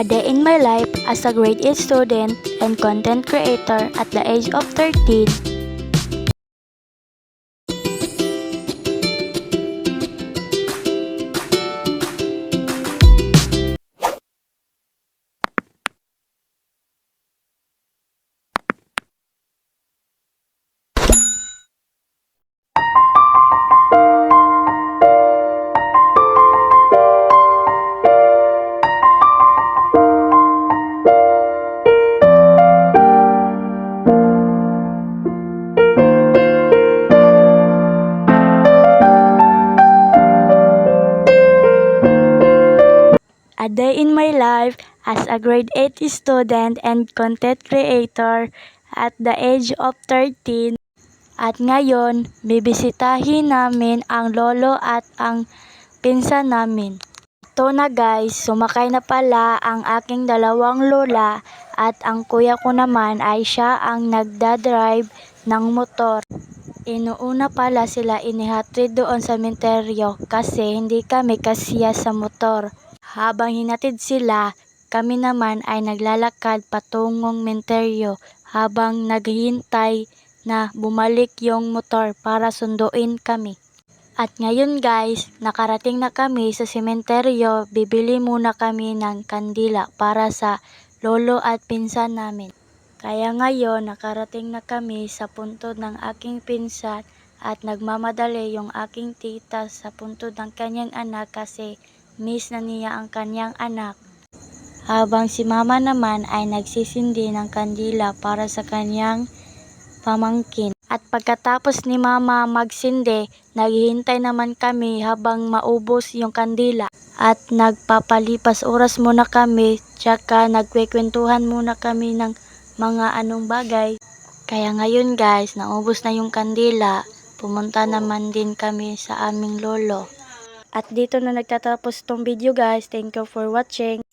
A day in my life as a grade 8 student and content creator at the age of 13. A day in my life as a grade 8 student and content creator at the age of 13. At ngayon, bibisitahin namin ang lolo at ang pinsan namin. Ito na guys, sumakay na pala ang aking dalawang lola at ang kuya ko naman ay siya ang nagdadrive ng motor. Inuuna pala sila inihatid doon sa sementeryo kasi hindi kami kasiya sa motor. Habang hinatid sila, kami naman ay naglalakad patungong sementeryo habang naghihintay na bumalik yung motor para sunduin kami. At ngayon guys, nakarating na kami sa sementeryo, bibili muna kami ng kandila para sa lolo at pinsan namin. Kaya ngayon, nakarating na kami sa puntod ng aking pinsan at nagmamadali yung aking tita sa puntod ng kanyang anak kasi miss na niya ang kanyang anak. Habang si mama naman ay nagsisindi ng kandila para sa kanyang pamangkin. At pagkatapos ni mama magsindi, naghihintay naman kami habang maubos yung kandila. At nagpapalipas oras muna kami, tsaka nagkwekwentuhan muna kami ng mga anong bagay. Kaya ngayon guys, naubos na yung kandila, pumunta naman din kami sa aming lolo. At dito na nagtatapos tong video guys. Thank you for watching.